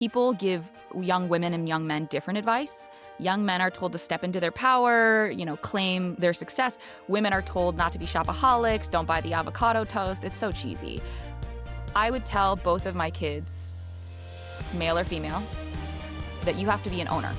People give young women and young men different advice. Young men are told to step into their power, claim their success. Women are told not to be shopaholics, don't buy the avocado toast. It's so cheesy. I would tell both of my kids, male or female, that you have to be an owner.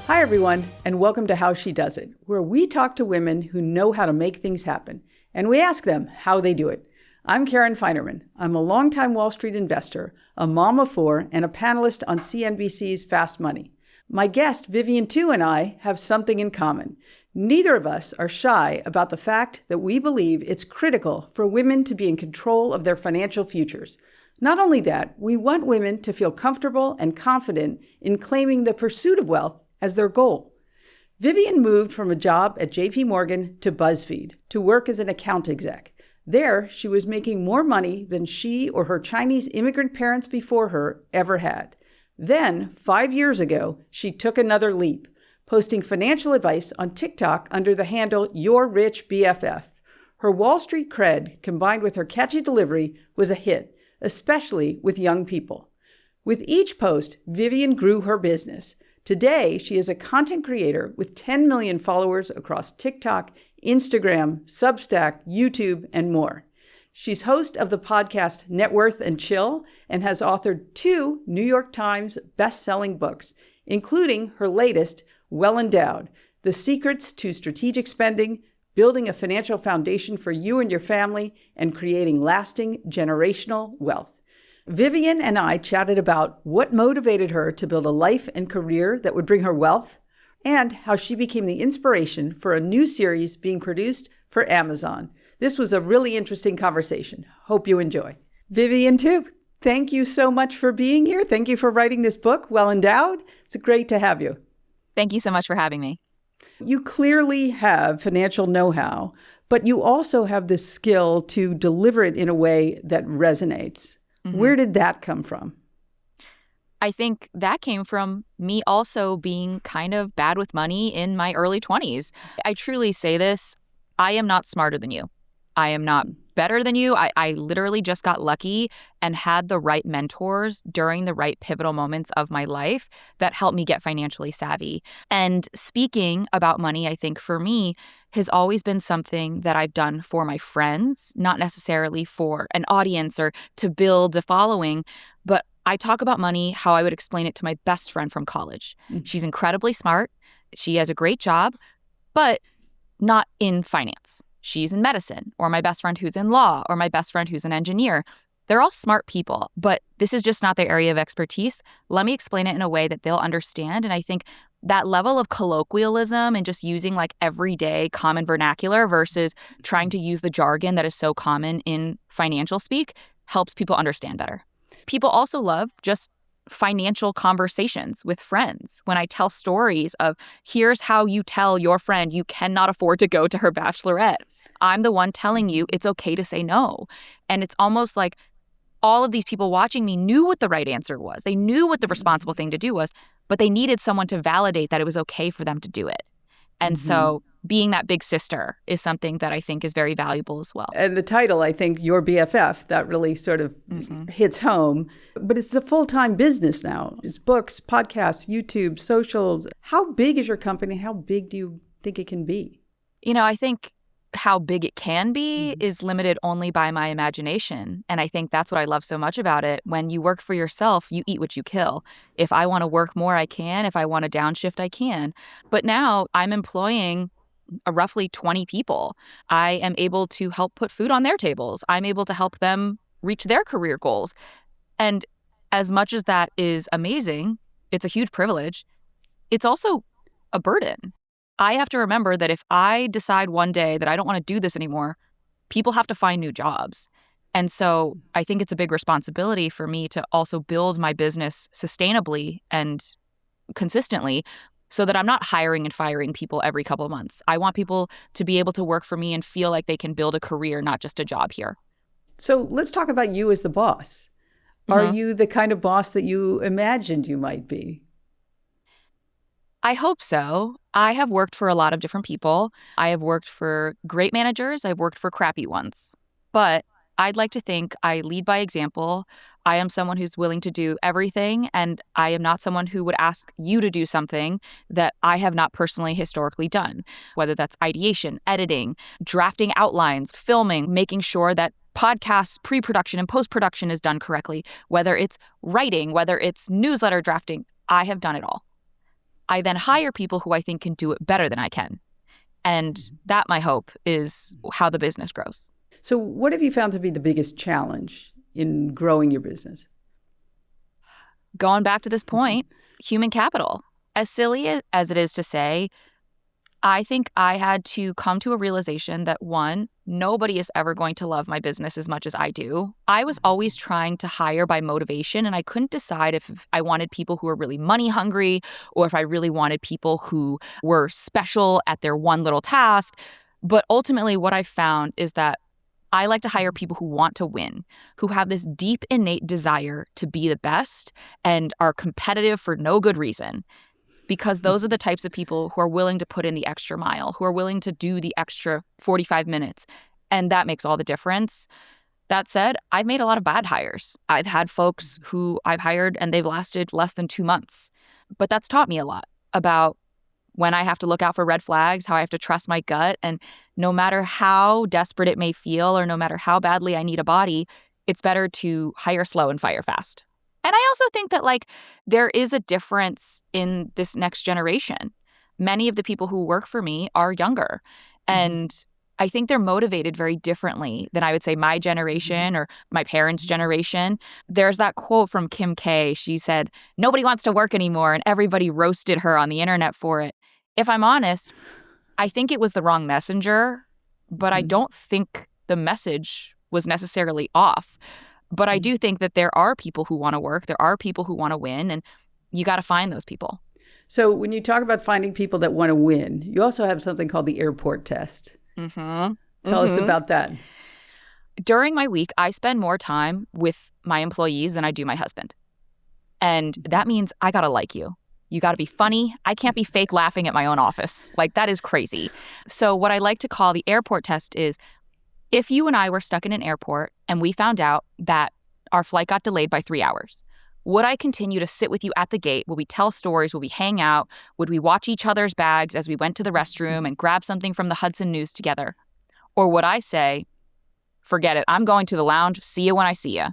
Hi, everyone, and welcome to How She Does It, where we talk to women who know how to make things happen, and we ask them how they do it. I'm Karen Feinerman. I'm a longtime Wall Street investor, a mom of four, and a panelist on CNBC's Fast Money. My guest, Vivian, too, and I have something in common. Neither of us are shy about the fact that we believe it's critical for women to be in control of their financial futures. Not only that, we want women to feel comfortable and confident in claiming the pursuit of wealth as their goal. Vivian moved from a job at JP Morgan to BuzzFeed to work as an account exec. There, she was making more money than she or her Chinese immigrant parents before her ever had. Then, 5 years ago, she took another leap, posting financial advice on TikTok under the handle Your Rich BFF. Her Wall Street cred, combined with her catchy delivery, was a hit, especially with young people. With each post, Vivian grew her business. Today, she is a content creator with 10 million followers across TikTok, Instagram, Substack, YouTube, and more. She's host of the podcast Networth Chill and has authored 2 New York Times best-selling books, including her latest, Well Endowed, The Secrets to Strategic Spending, Building a Financial Foundation for You and Your Family, and Creating Lasting Generational Wealth. Vivian and I chatted about what motivated her to build a life and career that would bring her wealth, and how she became the inspiration for a new series being produced for Amazon. This was a really interesting conversation. Hope you enjoy. Vivian, too, thank you so much for being here. Thank you for writing this book, Well Endowed. It's great to have you. Thank you so much for having me. You clearly have financial know-how, but you also have this skill to deliver it in a way that resonates. Mm-hmm. Where did that come from? I think that came from me also being kind of bad with money in my early 20s. I truly say this, I am not smarter than you. I am not better than you. I literally just got lucky and had the right mentors during the right pivotal moments of my life that helped me get financially savvy. And speaking about money, I think for me, has always been something that I've done for my friends, not necessarily for an audience or to build a following, but I talk about money how I would explain it to my best friend from college. Mm-hmm. She's incredibly smart. She has a great job, but not in finance. She's in medicine, or my best friend who's in law, or my best friend who's an engineer. They're all smart people, but this is just not their area of expertise. Let me explain it in a way that they'll understand. And I think that level of colloquialism and just using like everyday common vernacular versus trying to use the jargon that is so common in financial speak helps people understand better. People also love just financial conversations with friends. When I tell stories of here's how you tell your friend you cannot afford to go to her bachelorette, I'm the one telling you it's okay to say no. And it's almost like all of these people watching me knew what the right answer was. They knew what the responsible thing to do was, but they needed someone to validate that it was okay for them to do it. And so being that big sister is something that I think is very valuable as well. And the title, I think, Your BFF, that really sort of hits home. But it's a full-time business now. It's books, podcasts, YouTube, socials. How big is your company? How big do you think it can be? I think how big it can be is limited only by my imagination. And I think that's what I love so much about it. When you work for yourself, you eat what you kill. If I want to work more, I can. If I want to downshift, I can. But now I'm employing roughly 20 people. I am able to help put food on their tables. I'm able to help them reach their career goals. And as much as that is amazing, it's a huge privilege, it's also a burden. I have to remember that if I decide one day that I don't want to do this anymore, people have to find new jobs. And so I think it's a big responsibility for me to also build my business sustainably and consistently so that I'm not hiring and firing people every couple of months. I want people to be able to work for me and feel like they can build a career, not just a job here. So let's talk about you as the boss. Are you the kind of boss that you imagined you might be? I hope so. I have worked for a lot of different people. I have worked for great managers. I've worked for crappy ones. But I'd like to think I lead by example. I am someone who's willing to do everything, and I am not someone who would ask you to do something that I have not personally historically done, whether that's ideation, editing, drafting outlines, filming, making sure that podcasts pre-production and post-production is done correctly, whether it's writing, whether it's newsletter drafting. I have done it all. I then hire people who I think can do it better than I can. And that, my hope, is how the business grows. So what have you found to be the biggest challenge in growing your business? Going back to this point, human capital. As silly as it is to say, I think I had to come to a realization that, one, nobody is ever going to love my business as much as I do. I was always trying to hire by motivation, and I couldn't decide if I wanted people who were really money hungry or if I really wanted people who were special at their one little task. But ultimately, what I found is that I like to hire people who want to win, who have this deep innate desire to be the best and are competitive for no good reason. Because those are the types of people who are willing to put in the extra mile, who are willing to do the extra 45 minutes. And that makes all the difference. That said, I've made a lot of bad hires. I've had folks who I've hired and they've lasted less than 2 months. But that's taught me a lot about when I have to look out for red flags, how I have to trust my gut. And no matter how desperate it may feel or no matter how badly I need a body, it's better to hire slow and fire fast. And I also think that there is a difference in this next generation. Many of the people who work for me are younger. And I think they're motivated very differently than I would say my generation or my parents' generation. There's that quote from Kim K. She said, "Nobody wants to work anymore," and everybody roasted her on the internet for it. If I'm honest, I think it was the wrong messenger, but I don't think the message was necessarily off. But I do think that there are people who want to work, there are people who want to win, and you got to find those people. So when you talk about finding people that want to win, you also have something called the airport test. Tell us about that. During my week, I spend more time with my employees than I do my husband. And that means I got to like you. You got to be funny. I can't be fake laughing at my own office. That is crazy. So what I like to call the airport test is, if you and I were stuck in an airport and we found out that our flight got delayed by 3 hours, would I continue to sit with you at the gate? Would we tell stories? Would we hang out? Would we watch each other's bags as we went to the restroom and grab something from the Hudson News together? Or would I say, forget it, I'm going to the lounge, see you when I see you?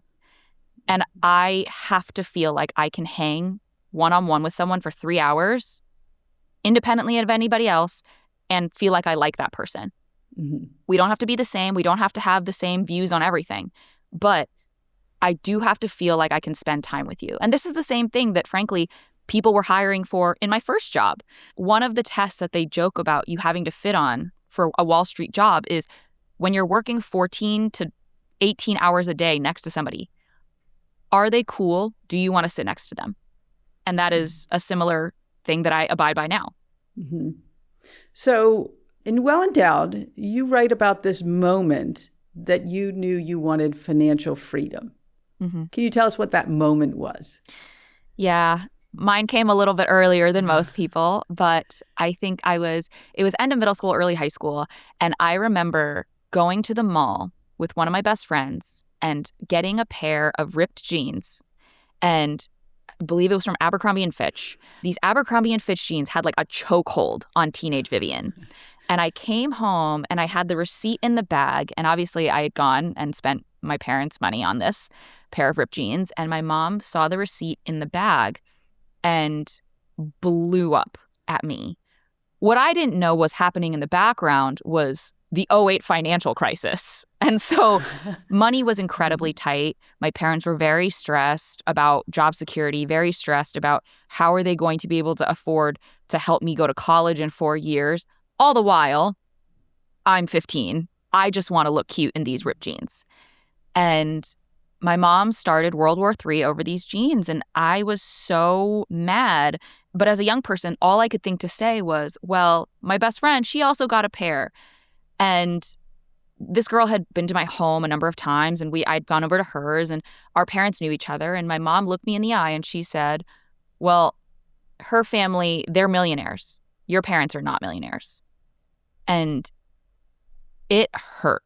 And I have to feel like I can hang one-on-one with someone for 3 hours, independently of anybody else, and feel like I like that person. We don't have to be the same. We don't have to have the same views on everything. But I do have to feel like I can spend time with you. And this is the same thing that, frankly, people were hiring for in my first job. One of the tests that they joke about you having to fit on for a Wall Street job is when you're working 14 to 18 hours a day next to somebody, are they cool? Do you want to sit next to them? And that is a similar thing that I abide by now. So in Well Endowed, you write about this moment that you knew you wanted financial freedom. Can you tell us what that moment was? Yeah, mine came a little bit earlier than most people, but I think it was end of middle school, early high school. And I remember going to the mall with one of my best friends and getting a pair of ripped jeans. And I believe it was from Abercrombie & Fitch. These Abercrombie & Fitch jeans had a chokehold on teenage Vivian. And I came home and I had the receipt in the bag. And obviously I had gone and spent my parents' money on this pair of ripped jeans. And my mom saw the receipt in the bag and blew up at me. What I didn't know was happening in the background was the '08 financial crisis. And so money was incredibly tight. My parents were very stressed about job security, very stressed about how are they going to be able to afford to help me go to college in 4 years. All the while, I'm 15. I just want to look cute in these ripped jeans. And my mom started World War III over these jeans, and I was so mad. But as a young person, all I could think to say was, well, my best friend, she also got a pair. And this girl had been to my home a number of times, and I'd gone over to hers, and our parents knew each other. And my mom looked me in the eye and she said, well, her family, they're millionaires. Your parents are not millionaires. And it hurt.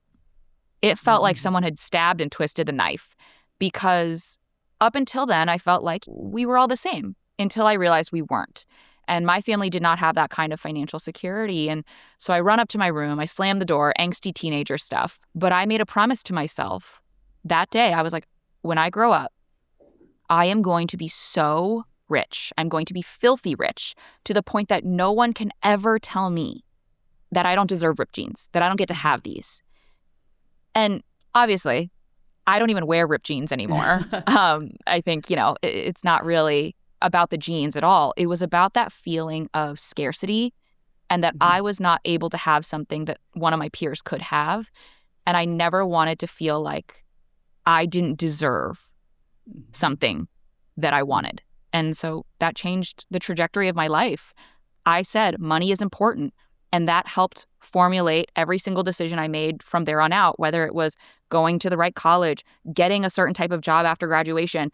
It felt like someone had stabbed and twisted the knife, because up until then, I felt like we were all the same until I realized we weren't. And my family did not have that kind of financial security. And so I run up to my room, I slam the door, angsty teenager stuff. But I made a promise to myself that day. I was like, when I grow up, I am going to be so rich. I'm going to be filthy rich, to the point that no one can ever tell me that I don't deserve ripped jeans, that I don't get to have these. And obviously, I don't even wear ripped jeans anymore. I think, it's not really about the jeans at all. It was about that feeling of scarcity, and that I was not able to have something that one of my peers could have. And I never wanted to feel like I didn't deserve something that I wanted. And so that changed the trajectory of my life. I said, money is important. And that helped formulate every single decision I made from there on out, whether it was going to the right college, getting a certain type of job after graduation,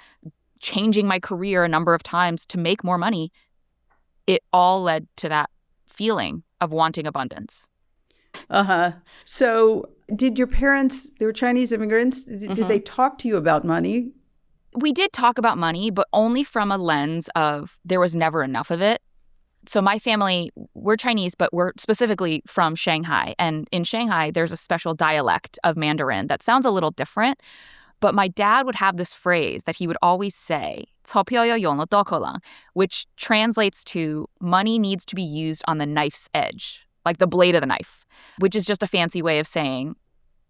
changing my career a number of times to make more money. It all led to that feeling of wanting abundance. So did your parents, they were Chinese immigrants, did they talk to you about money? We did talk about money, but only from a lens of there was never enough of it. So my family, we're Chinese, but we're specifically from Shanghai. And in Shanghai, there's a special dialect of Mandarin that sounds a little different. But my dad would have this phrase that he would always say, 钞票要用了刀口lang, which translates to money needs to be used on the knife's edge, like the blade of the knife, which is just a fancy way of saying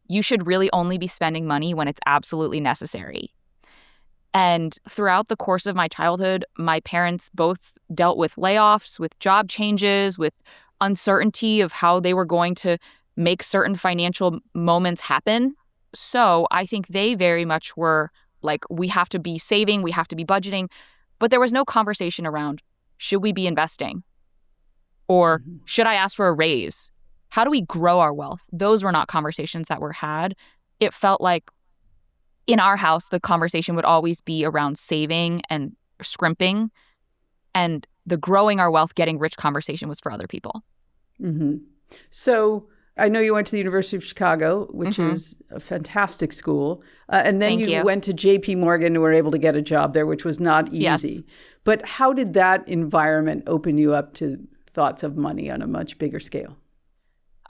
you should really only be spending money when it's absolutely necessary. And throughout the course of my childhood, my parents both dealt with layoffs, with job changes, with uncertainty of how they were going to make certain financial moments happen. So I think they very much were like, we have to be saving, we have to be budgeting. But there was no conversation around, should we be investing? Or should I ask for a raise? How do we grow our wealth? Those were not conversations that were had. It felt like in our house, the conversation would always be around saving and scrimping, and the growing our wealth, getting rich conversation was for other people. So I know you went to the University of Chicago, which is a fantastic school. And then you went to JP Morgan and were able to get a job there, which was not easy. Yes. But how did that environment open you up to thoughts of money on a much bigger scale?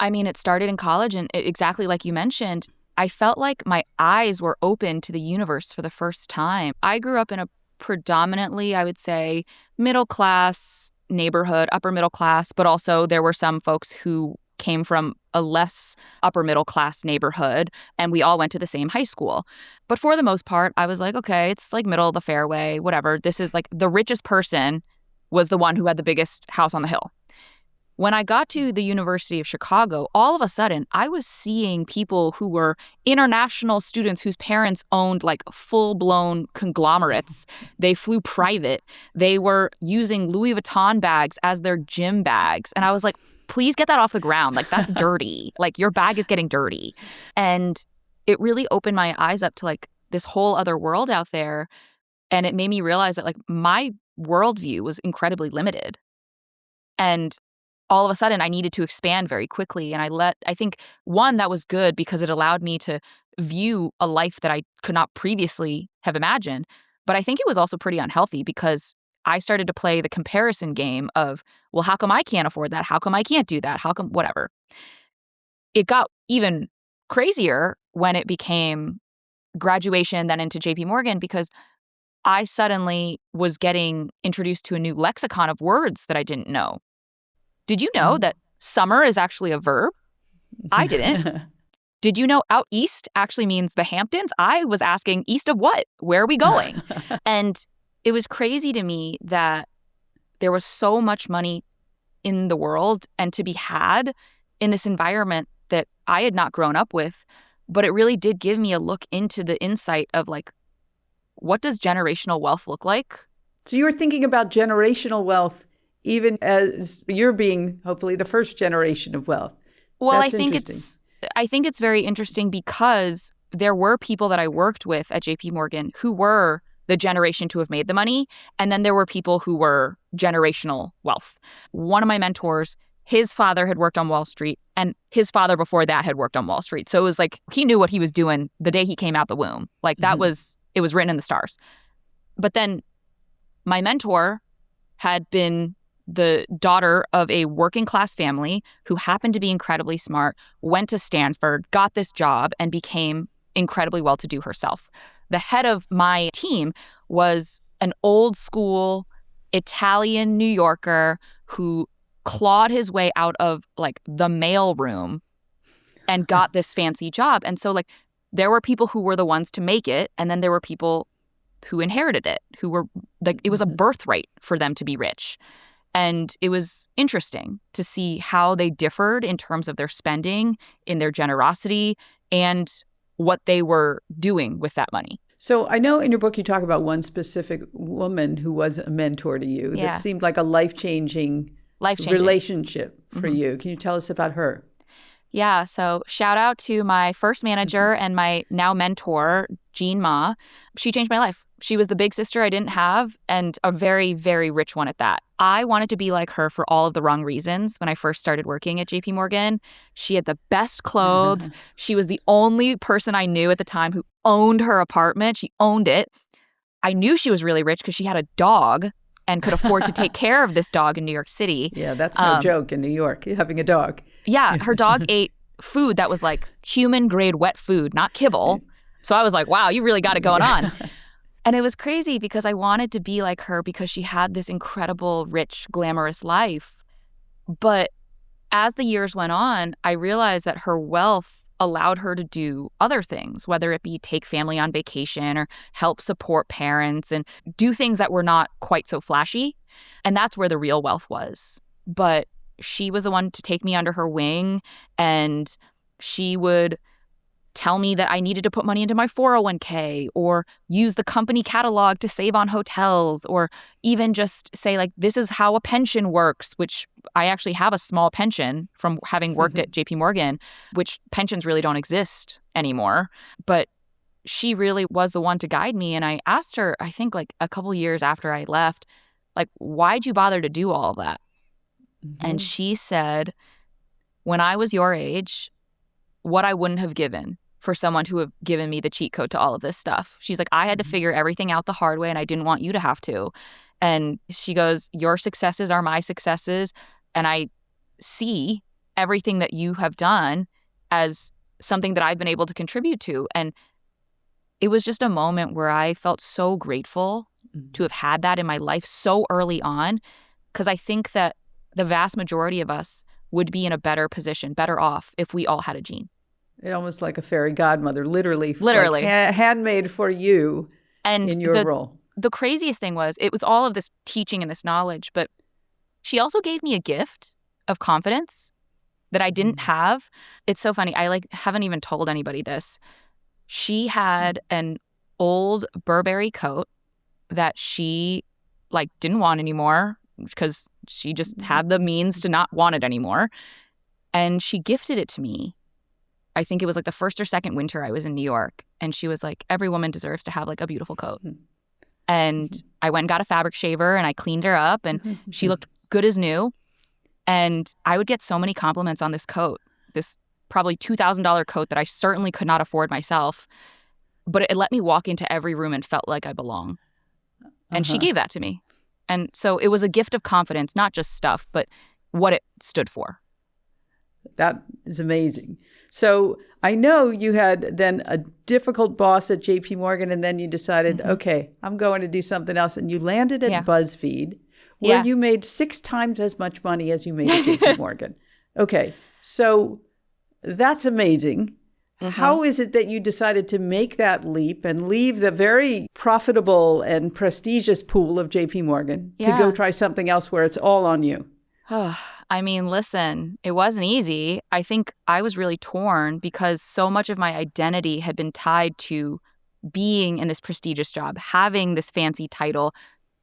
I mean, it started in college, and exactly like you mentioned, I felt like my eyes were open to the universe for the first time. I grew up in a predominantly, I would say, middle class neighborhood, upper middle class, but also there were some folks who came from a less upper middle class neighborhood, and we all went to the same high school. But for the most part, I was like, okay, it's like middle of the fairway, whatever. This is like the richest person was the one who had the biggest house on the hill. When I got to the University of Chicago, all of a sudden, I was seeing people who were international students whose parents owned like full-blown conglomerates. They flew private. They were using Louis Vuitton bags as their gym bags. And I was like, please get that off the ground. Like, that's dirty. Like, your bag is getting dirty. And it really opened my eyes up to like this whole other world out there. And it made me realize that like my worldview was incredibly limited. And all of a sudden, I needed to expand very quickly. And I think, one, that was good because it allowed me to view a life that I could not previously have imagined. But I think it was also pretty unhealthy because I started to play the comparison game of, well, how come I can't afford that? How come I can't do that? How come whatever? It got even crazier when it became graduation, then into JP Morgan, because I suddenly was getting introduced to a new lexicon of words that I didn't know. Did you know that summer is actually a verb? I didn't. Did you know out east actually means the Hamptons? I was asking, east of what? Where are we going? And it was crazy to me that there was so much money in the world and to be had in this environment that I had not grown up with. But it really did give me a look into the insight of like, what does generational wealth look like? So you were thinking about generational wealth even as you're being hopefully the first generation of wealth. Well, That's I think it's very interesting because there were people that I worked with at JP Morgan who were the generation to have made the money. And then there were people who were generational wealth. One of my mentors, his father had worked on Wall Street, and his father before that had worked on Wall Street. So it was like he knew what he was doing the day he came out the womb. Like that was, it was written in the stars. But then my mentor had been the daughter of a working class family who happened to be incredibly smart, went to Stanford, got this job, and became incredibly well-to-do herself. The head of my team was an old school Italian New Yorker who clawed his way out of like the mail room and got this fancy job. And so like there were people who were the ones to make it, and then there were people who inherited it, who were like, it was a birthright for them to be rich. And it was interesting to see how they differed in terms of their spending, in their generosity, and what they were doing with that money. So I know in your book you talk about one specific woman who was a mentor to you that seemed like a life-changing relationship for you. Can you tell us about her? Yeah, so shout out to my first manager and my now mentor, Jean Ma. She changed my life. She was the big sister I didn't have, and a very, very rich one at that. I wanted to be like her for all of the wrong reasons when I first started working at JP Morgan. She had the best clothes. She was the only person I knew at the time who owned her apartment. She owned it. I knew she was really rich because she had a dog and could afford to take care of this dog in New York City. Yeah, that's no joke in New York, having a dog. Yeah, her dog ate food that was like human-grade wet food, not kibble. So I was like, wow, you really got it going on. And it was crazy because I wanted to be like her because she had this incredible, rich, glamorous life. But as the years went on, I realized that her wealth allowed her to do other things, whether it be take family on vacation or help support parents and do things that were not quite so flashy. And that's where the real wealth was. But she was the one to take me under her wing, and she would tell me that I needed to put money into my 401k or use the company catalog to save on hotels, or even just say like, this is how a pension works, which I actually have a small pension from having worked at JP Morgan, which pensions really don't exist anymore. But she really was the one to guide me. And I asked her, I think like a couple years after I left, like, why'd you bother to do all of that? And she said, when I was your age, what I wouldn't have given for someone to have given me the cheat code to all of this stuff. She's like, I had to figure everything out the hard way, and I didn't want you to have to. And she goes, your successes are my successes, and I see everything that you have done as something that I've been able to contribute to. And it was just a moment where I felt so grateful to have had that in my life so early on, because I think that the vast majority of us would be in a better position, better off, if we all had a Jean. Almost like a fairy godmother, literally. Like handmade for you and in your role. The craziest thing was, it was all of this teaching and this knowledge, but she also gave me a gift of confidence that I didn't have. It's so funny. I haven't even told anybody this. She had an old Burberry coat that she didn't want anymore because she just had the means to not want it anymore. And she gifted it to me. I think it was the first or second winter I was in New York. And she was like, every woman deserves to have a beautiful coat. And I went and got a fabric shaver and I cleaned her up and she looked good as new. And I would get so many compliments on this coat, this probably $2,000 coat that I certainly could not afford myself. But it let me walk into every room and felt like I belong. And she gave that to me. And so it was a gift of confidence, not just stuff, but what it stood for. That is amazing. So I know you had then a difficult boss at JP Morgan, and then you decided, okay, I'm going to do something else. And you landed at BuzzFeed, where you made 6 times as much money as you made at JP Morgan. Okay, so that's amazing. How is it that you decided to make that leap and leave the very profitable and prestigious pool of JP Morgan to go try something else where it's all on you? I mean, listen, it wasn't easy. I think I was really torn because so much of my identity had been tied to being in this prestigious job, having this fancy title,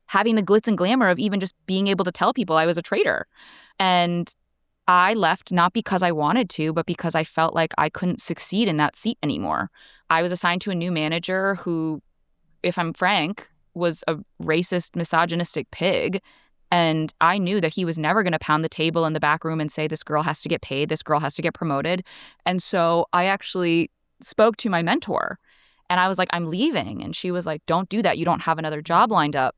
having the glitz and glamour of even just being able to tell people I was a trader. And I left not because I wanted to, but because I felt like I couldn't succeed in that seat anymore. I was assigned to a new manager who, if I'm frank, was a racist, misogynistic pig. And I knew that he was never going to pound the table in the back room and say, this girl has to get paid, this girl has to get promoted. And so I actually spoke to my mentor and I was like, I'm leaving. And she was like, don't do that. You don't have another job lined up.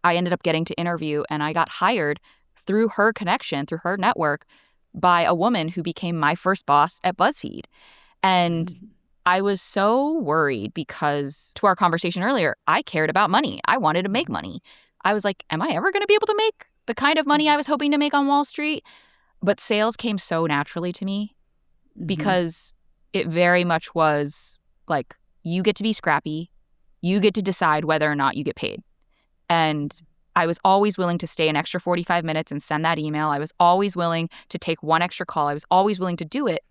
I ended up getting to interview and I got hired through her connection, through her network, by a woman who became my first boss at BuzzFeed. And I was so worried because, to our conversation earlier, I cared about money. I wanted to make money. I was like, am I ever going to be able to make the kind of money I was hoping to make on Wall Street? But sales came so naturally to me because it very much was like, you get to be scrappy. You get to decide whether or not you get paid. And I was always willing to stay an extra 45 minutes and send that email. I was always willing to take one extra call. I was always willing to do it.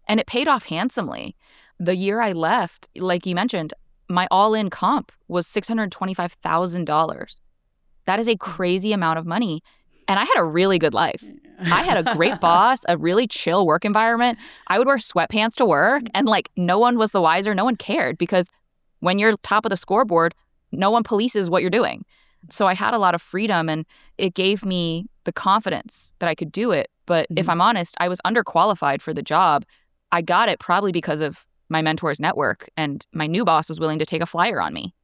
And it paid off handsomely. The year I left, like you mentioned, my all-in comp was $625,000. That is a crazy amount of money. And I had a really good life. I had a great boss, a really chill work environment. I would wear sweatpants to work and like no one was the wiser. No one cared because when you're top of the scoreboard, no one polices what you're doing. So I had a lot of freedom and it gave me the confidence that I could do it. But if I'm honest, I was underqualified for the job. I got it probably because of my mentor's network and my new boss was willing to take a flyer on me.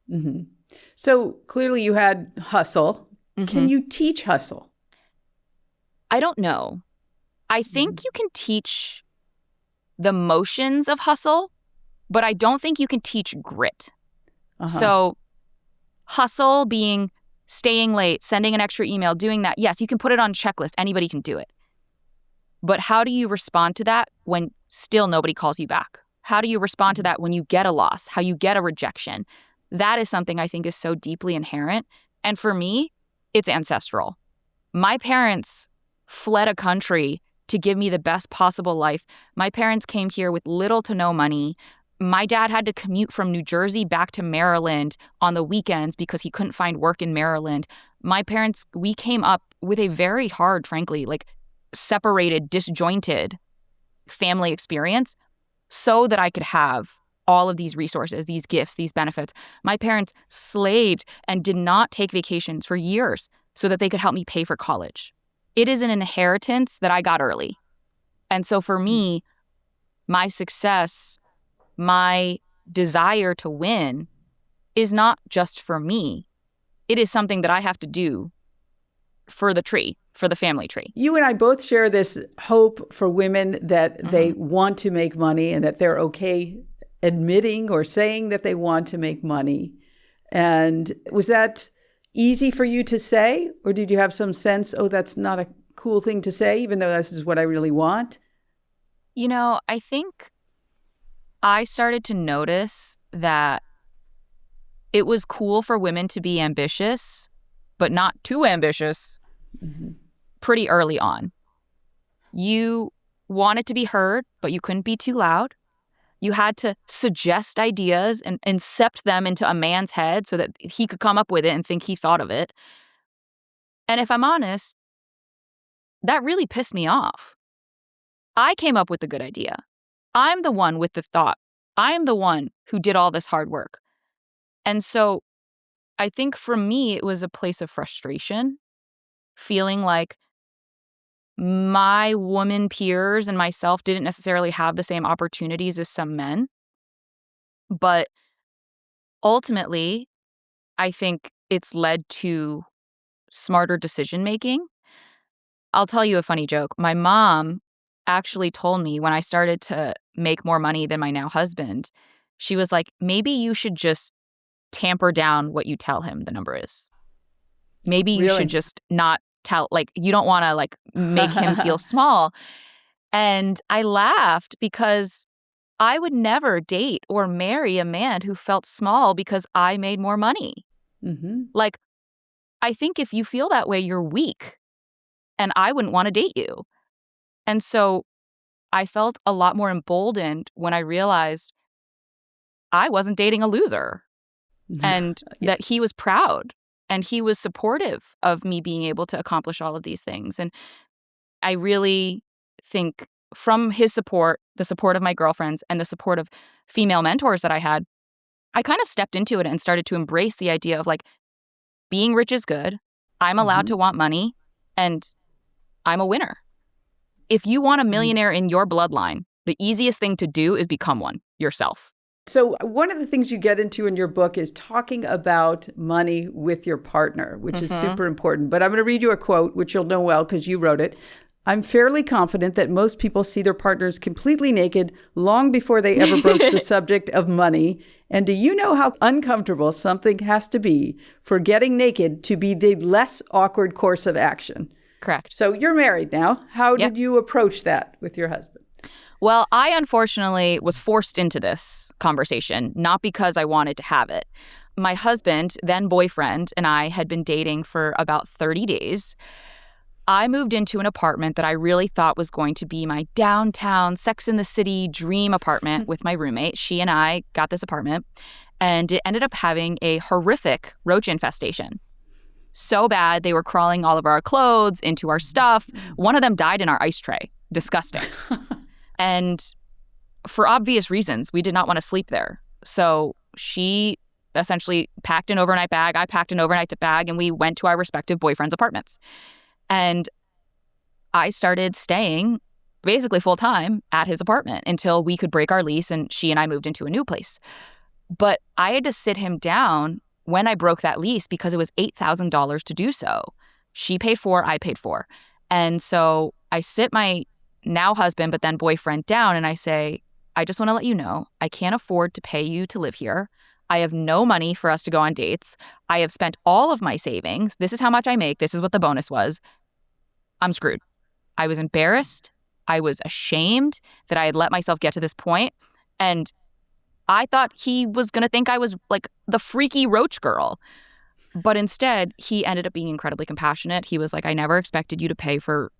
So clearly you had hustle. Can you teach hustle? I don't know. I think you can teach the motions of hustle, but I don't think you can teach grit. So hustle being staying late, sending an extra email, doing that. Yes, you can put it on a checklist. Anybody can do it. But how do you respond to that when still nobody calls you back? How do you respond to that when you get a loss, how you get a rejection? That is something I think is so deeply inherent. And for me, it's ancestral. My parents fled a country to give me the best possible life. My parents came here with little to no money. My dad had to commute from New Jersey back to Maryland on the weekends because he couldn't find work in Maryland. My parents, we came up with a very hard, frankly, like separated, disjointed family experience so that I could have all of these resources, these gifts, these benefits. My parents slaved and did not take vacations for years so that they could help me pay for college. It is an inheritance that I got early. And so for me, my success, my desire to win is not just for me. It is something that I have to do for the tree, for the family tree. You and I both share this hope for women that they want to make money and that they're okay admitting or saying that they want to make money. And was that easy for you to say? Or did you have some sense, oh, that's not a cool thing to say, even though this is what I really want? You know, I think I started to notice that it was cool for women to be ambitious, but not too ambitious pretty early on. You wanted to be heard, but you couldn't be too loud. You had to suggest ideas and incept them into a man's head so that he could come up with it and think he thought of it. And if I'm honest, that really pissed me off. I came up with the good idea. I'm the one with the thought. I'm the one who did all this hard work. And so I think for me, it was a place of frustration, feeling like my woman peers and myself didn't necessarily have the same opportunities as some men. But ultimately, I think it's led to smarter decision making. I'll tell you a funny joke. My mom actually told me when I started to make more money than my now husband, she was like, maybe you should just tamper down what you tell him the number is. Maybe you should just not tell, like, you don't want to like make him feel small. And I laughed because I would never date or marry a man who felt small because I made more money. Like, I think if you feel that way, you're weak and I wouldn't want to date you. And so I felt a lot more emboldened when I realized I wasn't dating a loser and that he was proud and he was supportive of me being able to accomplish all of these things. And I really think from his support, the support of my girlfriends and the support of female mentors that I had, I kind of stepped into it and started to embrace the idea of like, being rich is good. I'm allowed to want money, and I'm a winner. If you want a millionaire in your bloodline, the easiest thing to do is become one yourself. So one of the things you get into in your book is talking about money with your partner, which is super important. But I'm going to read you a quote, which you'll know well because you wrote it. I'm fairly confident that most people see their partners completely naked long before they ever broach the subject of money. And do you know how uncomfortable something has to be for getting naked to be the less awkward course of action? Correct. So you're married now. How did you approach that with your husband? Well, I unfortunately was forced into this conversation, not because I wanted to have it. My husband, then boyfriend, and I had been dating for about 30 days. I moved into an apartment that I really thought was going to be my downtown Sex in the City dream apartment with my roommate. She and I got this apartment, and it ended up having a horrific roach infestation. So bad, they were crawling all over our clothes, into our stuff. One of them died in our ice tray. Disgusting. And for obvious reasons, we did not want to sleep there. So she essentially packed an overnight bag. I packed an overnight bag, and we went to our respective boyfriends' apartments. And I started staying basically full time at his apartment until we could break our lease and she and I moved into a new place. But I had to sit him down when I broke that lease because it was $8,000 to do so. She paid for, I paid for. And so I sit my now husband, but then boyfriend down, and I say, I just want to let you know, I can't afford to pay you to live here. I have no money for us to go on dates. I have spent all of my savings. This is how much I make. This is what the bonus was. I'm screwed. I was embarrassed. I was ashamed that I had let myself get to this point. And I thought he was going to think I was like the freaky roach girl. But instead, he ended up being incredibly compassionate. He was like, I never expected you to pay for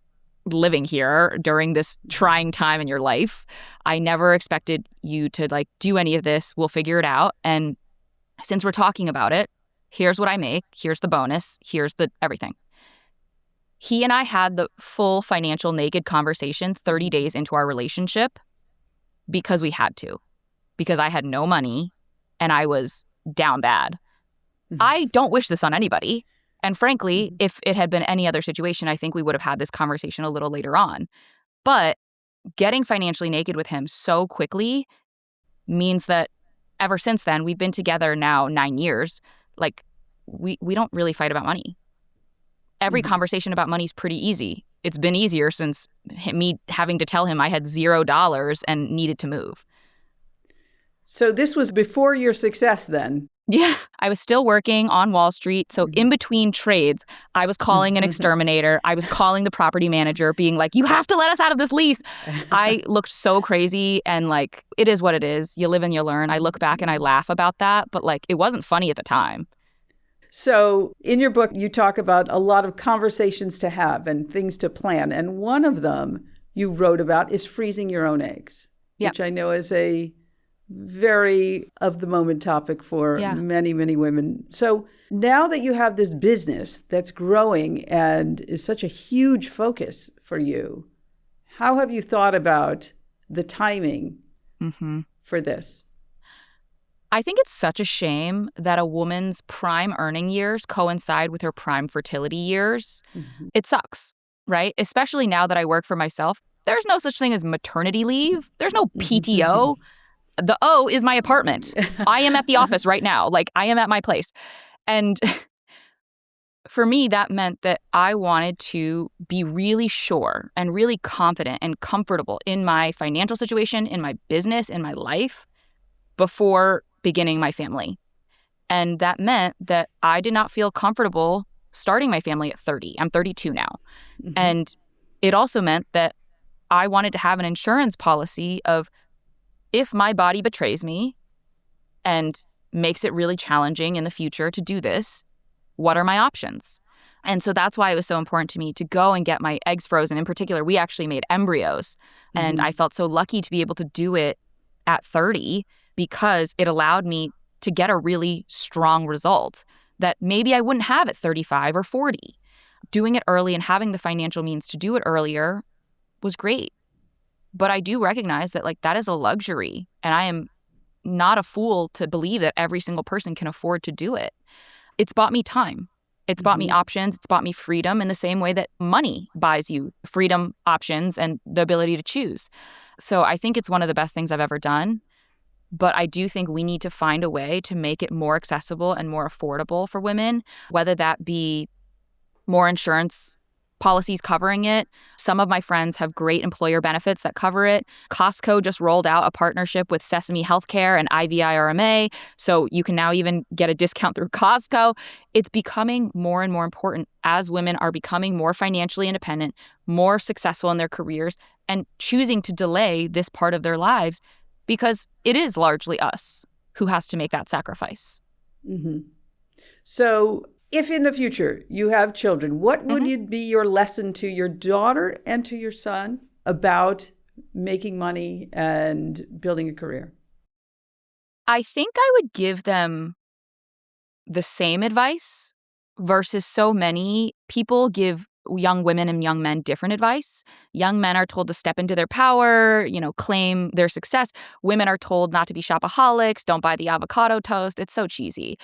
living here during this trying time in your life. I never expected you to like do any of this. We'll figure it out. And since we're talking about it, here's what I make. Here's the bonus. Here's the everything. He and I had the full financial naked conversation 30 days into our relationship because we had to, because I had no money and I was down bad. I don't wish this on anybody. And frankly, if it had been any other situation, I think we would have had this conversation a little later on. But getting financially naked with him so quickly means that ever since then, we've been together now 9 years. Like, we don't really fight about money. Every conversation about money is pretty easy. It's been easier since me having to tell him I had $0 and needed to move. So this was before your success then? Yeah, I was still working on Wall Street. So in between trades, I was calling an exterminator. I was calling the property manager being like, you have to let us out of this lease. I looked so crazy and like, it is what it is. You live and you learn. I look back and I laugh about that, but like, it wasn't funny at the time. So in your book, you talk about a lot of conversations to have and things to plan. And one of them you wrote about is freezing your own eggs, which I know is a very of the moment topic for many, many women. So now that you have this business that's growing and is such a huge focus for you, how have you thought about the timing for this? I think it's such a shame that a woman's prime earning years coincide with her prime fertility years. It sucks, right? Especially now that I work for myself. There's no such thing as maternity leave. There's no PTO. The O is my apartment. I am at the office right now. Like, I am at my place. And for me, that meant that I wanted to be really sure and really confident and comfortable in my financial situation, in my business, in my life before beginning my family. And that meant that I did not feel comfortable starting my family at 30. I'm 32 now. And it also meant that I wanted to have an insurance policy of, if my body betrays me and makes it really challenging in the future to do this, what are my options? And so that's why it was so important to me to go and get my eggs frozen. In particular, we actually made embryos. And I felt so lucky to be able to do it at 30 because it allowed me to get a really strong result that maybe I wouldn't have at 35 or 40. Doing it early and having the financial means to do it earlier was great. But I do recognize that like that is a luxury, and I am not a fool to believe that every single person can afford to do it. It's bought me time. It's bought me options. It's bought me freedom in the same way that money buys you freedom, options, and the ability to choose. So I think it's one of the best things I've ever done. But I do think we need to find a way to make it more accessible and more affordable for women, whether that be more insurance policies covering it. Some of my friends have great employer benefits that cover it. Costco just rolled out a partnership with Sesame Healthcare and IVIRMA, so you can now even get a discount through Costco. It's becoming more and more important as women are becoming more financially independent, more successful in their careers, and choosing to delay this part of their lives because it is largely us who has to make that sacrifice. So if in the future you have children, what would be your lesson to your daughter and to your son about making money and building a career? I think I would give them the same advice versus so many people give young women and young men different advice. Young men are told to step into their power, claim their success. Women are told not to be shopaholics, don't buy the avocado toast. It's so cheesy.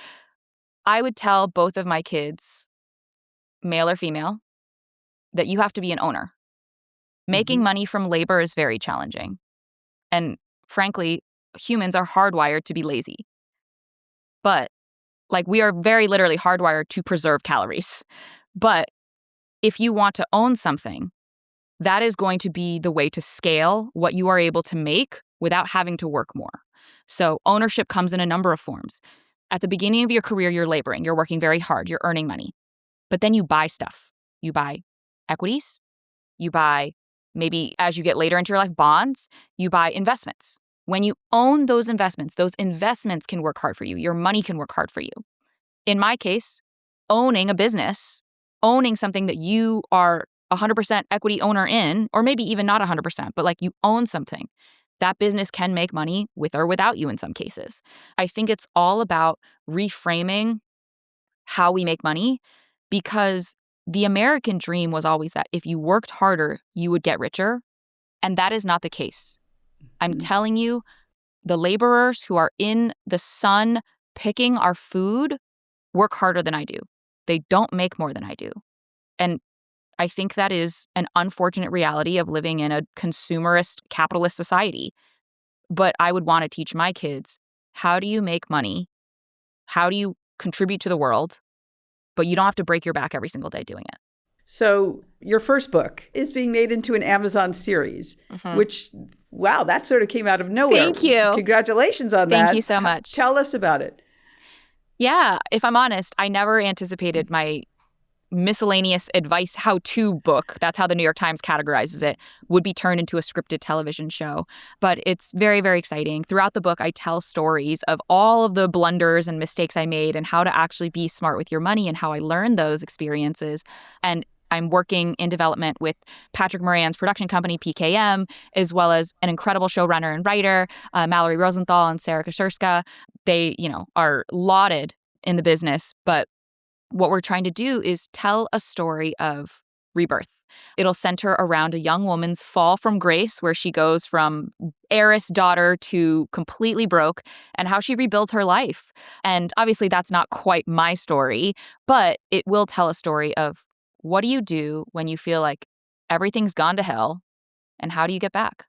I would tell both of my kids, male or female, that you have to be an owner. Making money from labor is very challenging. And frankly, humans are hardwired to be lazy. But we are very literally hardwired to preserve calories. But if you want to own something, that is going to be the way to scale what you are able to make without having to work more. So ownership comes in a number of forms. At the beginning of your career, you're laboring, you're working very hard, you're earning money. But then you buy stuff. You buy equities. You buy, maybe as you get later into your life, bonds. You buy investments. When you own those investments can work hard for you. Your money can work hard for you. In my case, owning a business, owning something that you are 100% equity owner in, or maybe even not 100%, but you own something, that business can make money with or without you in some cases. I think it's all about reframing how we make money, because the American dream was always that if you worked harder, you would get richer. And that is not the case. I'm telling you, the laborers who are in the sun picking our food work harder than I do. They don't make more than I do. And I think that is an unfortunate reality of living in a consumerist, capitalist society. But I would want to teach my kids, how do you make money? How do you contribute to the world? But you don't have to break your back every single day doing it. So your first book is being made into an Amazon series, which, wow, that sort of came out of nowhere. Thank you. Congratulations on that. Thank you so much. Tell us about it. Yeah, if I'm honest, I never anticipated my miscellaneous advice how-to book, that's how the New York Times categorizes it, would be turned into a scripted television show. But it's very, very exciting. Throughout the book, I tell stories of all of the blunders and mistakes I made and how to actually be smart with your money and how I learned those experiences. And I'm working in development with Patrick Moran's production company, PKM, as well as an incredible showrunner and writer, Mallory Rosenthal and Sarah Kosherska. They, are lauded in the business, but what we're trying to do is tell a story of rebirth. It'll center around a young woman's fall from grace, where she goes from heiress daughter to completely broke, and how she rebuilds her life. And obviously that's not quite my story, but it will tell a story of what do you do when you feel like everything's gone to hell, and how do you get back?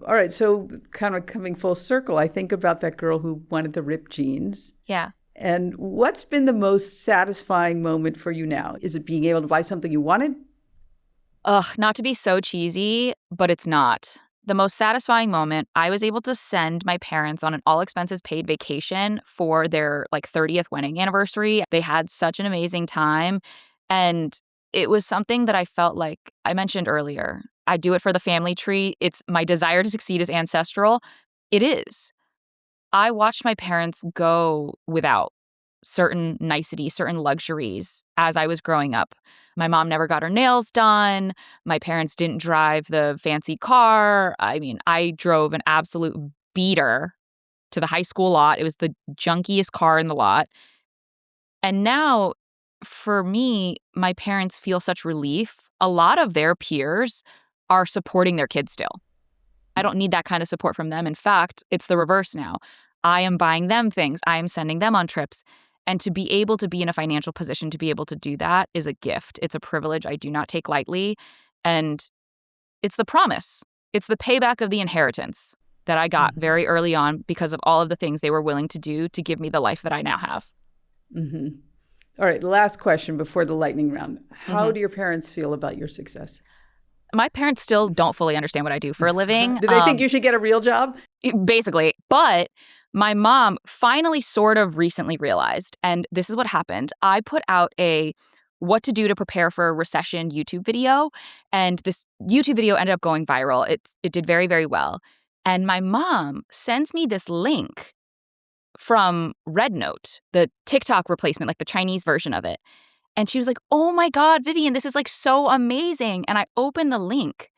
All right, so kind of coming full circle, I think about that girl who wanted the ripped jeans. Yeah. And what's been the most satisfying moment for you now? Is it being able to buy something you wanted? Not to be so cheesy, but it's not. The most satisfying moment, I was able to send my parents on an all expenses paid vacation for their 30th wedding anniversary. They had such an amazing time. And it was something that I felt like I mentioned earlier. I do it for the family tree. It's my desire to succeed is ancestral. It is. I watched my parents go without certain niceties, certain luxuries as I was growing up. My mom never got her nails done. My parents didn't drive the fancy car. I mean, I drove an absolute beater to the high school lot. It was the junkiest car in the lot. And now, for me, my parents feel such relief. A lot of their peers are supporting their kids still. I don't need that kind of support from them. In fact, it's the reverse now. I am buying them things. I am sending them on trips. And to be able to be in a financial position to be able to do that is a gift. It's a privilege I do not take lightly. And it's the promise. It's the payback of the inheritance that I got very early on because of all of the things they were willing to do to give me the life that I now have. Mm-hmm. All right, last question before the lightning round. How do your parents feel about your success? My parents still don't fully understand what I do for a living. Do they think you should get a real job? Basically. But my mom finally sort of recently realized, and this is what happened. I put out a what to do to prepare for a recession YouTube video, and this YouTube video ended up going viral. It did very, very well. And my mom sends me this link from RedNote, the TikTok replacement, like the Chinese version of it. And she was like, oh my God, Vivian, this is like so amazing. And I opened the link.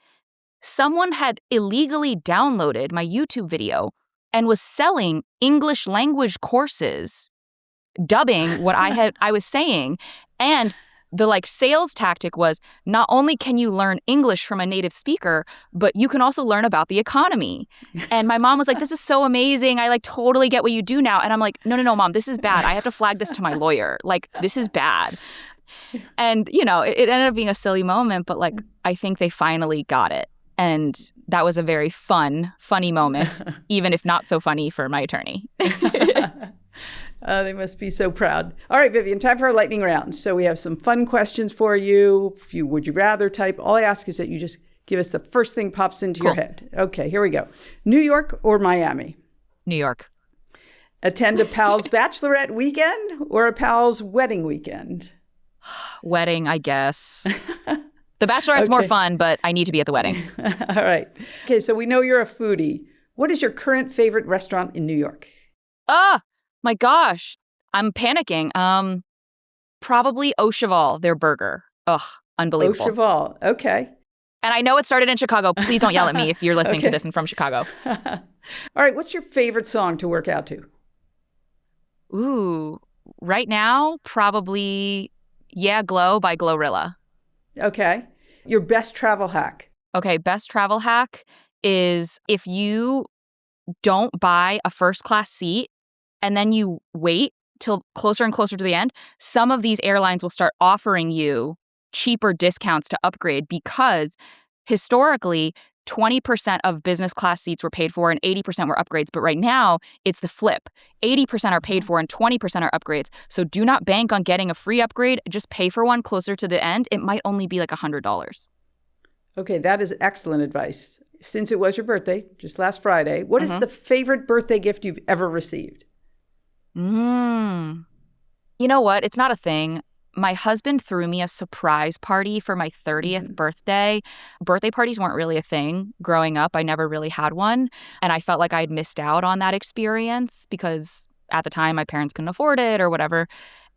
Someone had illegally downloaded my YouTube video and was selling English language courses, dubbing what I was saying. And the like sales tactic was not only can you learn English from a native speaker, but you can also learn about the economy. And my mom was like, this is so amazing. I like totally get what you do now. And I'm like, no, mom, this is bad. I have to flag this to my lawyer. Like, this is bad. And, you know, it ended up being a silly moment, but like, I think they finally got it. And that was a very funny moment, even if not so funny for my attorney. They must be so proud. All right, Vivian, time for our lightning round. So we have some fun questions for you. If you would you rather type, all I ask is that you just give us the first thing pops into your head. Okay, here we go. New York or Miami? New York. Attend a pal's bachelorette weekend or a pal's wedding weekend? Wedding, I guess. The bachelorette's more fun, but I need to be at the wedding. All right. Okay, so we know you're a foodie. What is your current favorite restaurant in New York? My gosh, I'm panicking. Probably Au Cheval, their burger. Ugh, unbelievable. Au Cheval, okay. And I know it started in Chicago. Please don't yell at me if you're listening to this and from Chicago. All right, what's your favorite song to work out to? Ooh, right now, probably Yeah Glow by Glorilla. Okay. Your best travel hack? Okay, best travel hack is if you don't buy a first class seat, and then you wait till closer and closer to the end, some of these airlines will start offering you cheaper discounts to upgrade because historically, 20% of business class seats were paid for and 80% were upgrades. But right now, it's the flip. 80% are paid for and 20% are upgrades. So do not bank on getting a free upgrade. Just pay for one closer to the end. It might only be like $100. Okay, that is excellent advice. Since it was your birthday, just last Friday, what is the favorite birthday gift you've ever received? You know what? It's not a thing. My husband threw me a surprise party for my 30th birthday. Birthday parties weren't really a thing growing up. I never really had one. And I felt like I'd missed out on that experience because at the time my parents couldn't afford it or whatever.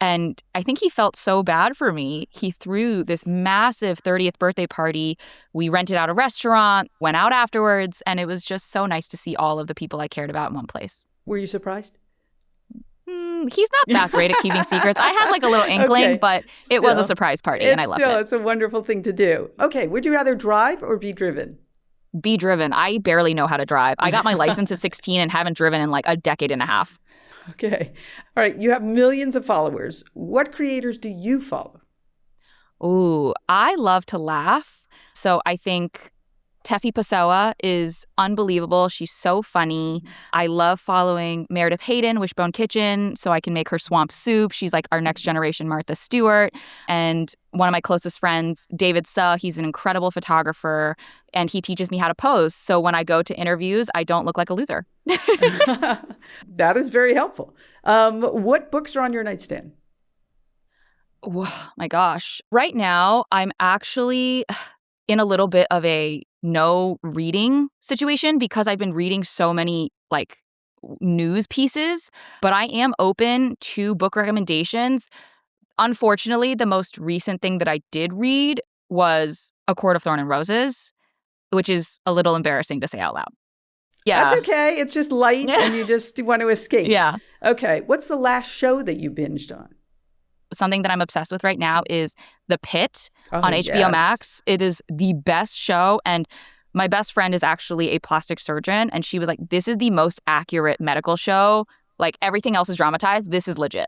And I think he felt so bad for me. He threw this massive 30th birthday party. We rented out a restaurant, went out afterwards, and it was just so nice to see all of the people I cared about in one place. Were you surprised? He's not that great at keeping secrets. I had like a little inkling, but it was a surprise party and I loved it. It's a wonderful thing to do. Okay, would you rather drive or be driven? Be driven. I barely know how to drive. I got my license at 16 and haven't driven in like a decade and a half. Okay. All right, you have millions of followers. What creators do you follow? Ooh, I love to laugh. So I think Tefi Pessoa is unbelievable. She's so funny. I love following Meredith Hayden, Wishbone Kitchen, so I can make her swamp soup. She's like our next generation Martha Stewart. And one of my closest friends, David Suh, he's an incredible photographer, and he teaches me how to pose. So when I go to interviews, I don't look like a loser. That is very helpful. What books are on your nightstand? Oh, my gosh. Right now, I'm actually in a little bit of a no reading situation because I've been reading so many like news pieces, but I am open to book recommendations. Unfortunately, the most recent thing that I did read was A Court of Thorn and Roses, which is a little embarrassing to say out loud. Yeah. That's okay. It's just light and you just want to escape. Yeah. Okay. What's the last show that you binged on? Something that I'm obsessed with right now is The Pit on HBO Max. It is the best show. And my best friend is actually a plastic surgeon. And she was like, this is the most accurate medical show. Like everything else is dramatized. This is legit.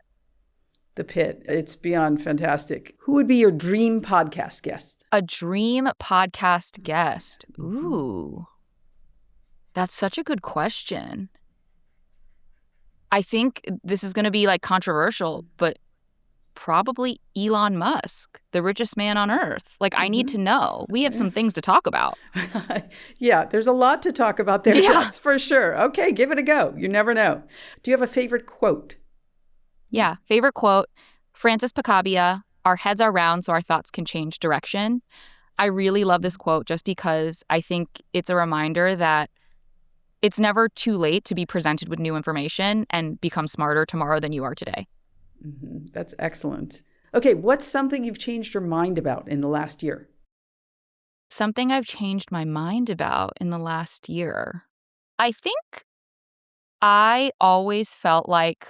the pit. It's beyond fantastic. Who would be your dream podcast guest? A dream podcast guest. Ooh, that's such a good question. I think this is going to be like controversial, but probably Elon Musk, the richest man on earth. Like, I need to know. We have some things to talk about. Yeah, there's a lot to talk about there. Yeah. That's for sure. Okay, give it a go. You never know. Do you have a favorite quote? Yeah, favorite quote, Francis Picabia, "Our heads are round so our thoughts can change direction." I really love this quote just because I think it's a reminder that it's never too late to be presented with new information and become smarter tomorrow than you are today. That's excellent. Okay, what's something you've changed your mind about in the last year? Something I've changed my mind about in the last year. I think I always felt like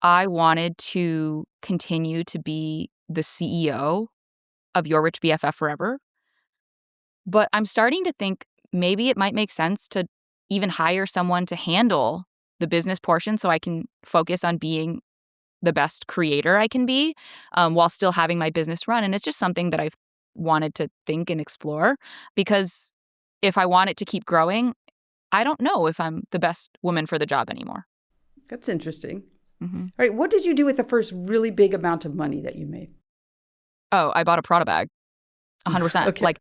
I wanted to continue to be the CEO of Your Rich BFF forever. But I'm starting to think maybe it might make sense to even hire someone to handle the business portion so I can focus on being the best creator I can be while still having my business run. And it's just something that I've wanted to think and explore, because if I want it to keep growing, I don't know if I'm the best woman for the job anymore. That's interesting. All right, what did you do with the first really big amount of money that you made? Oh, I bought a Prada bag. 100%. Okay. Like,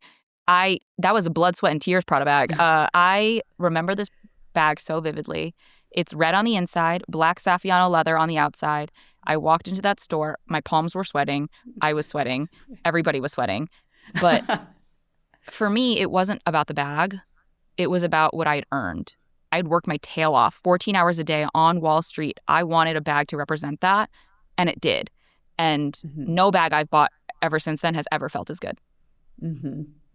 that was a blood, sweat, and tears Prada bag. I remember this bag so vividly. It's red on the inside, black Saffiano leather on the outside. I walked into that store. My palms were sweating. I was sweating. Everybody was sweating. But for me, it wasn't about the bag. It was about what I had earned. I'd worked my tail off 14 hours a day on Wall Street. I wanted a bag to represent that, and it did. And no bag I've bought ever since then has ever felt as good.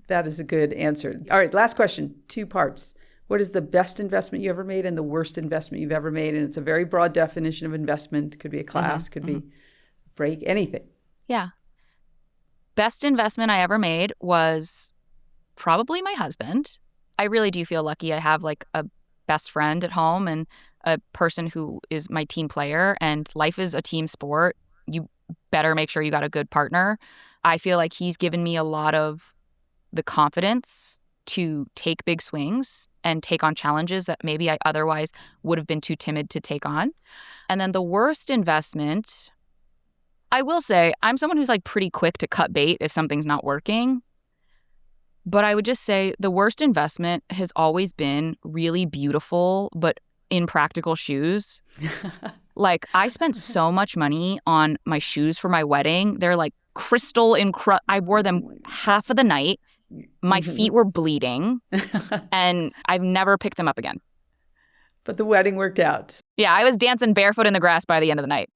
That is a good answer. All right, last question, 2 parts. What is the best investment you ever made and the worst investment you've ever made? And it's a very broad definition of investment. It could be a class, could be a break, anything. Yeah. Best investment I ever made was probably my husband. I really do feel lucky. I have like a best friend at home and a person who is my team player, and life is a team sport. You better make sure you got a good partner. I feel like he's given me a lot of the confidence to take big swings and take on challenges that maybe I otherwise would have been too timid to take on. And then the worst investment, I will say, I'm someone who's like pretty quick to cut bait if something's not working. But I would just say the worst investment has always been really beautiful but impractical shoes. Like, I spent so much money on my shoes for my wedding. They're like crystal I wore them half of the night. My feet were bleeding, and I've never picked them up again. But the wedding worked out. Yeah, I was dancing barefoot in the grass by the end of the night.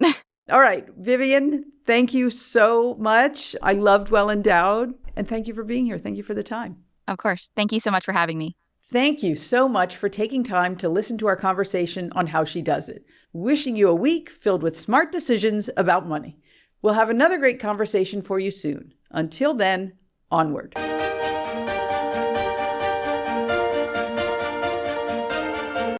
All right, Vivian, thank you so much. I loved Well Endowed, and thank you for being here. Thank you for the time. Of course. Thank you so much for having me. Thank you so much for taking time to listen to our conversation on how she does it. Wishing you a week filled with smart decisions about money. We'll have another great conversation for you soon. Until then, onward.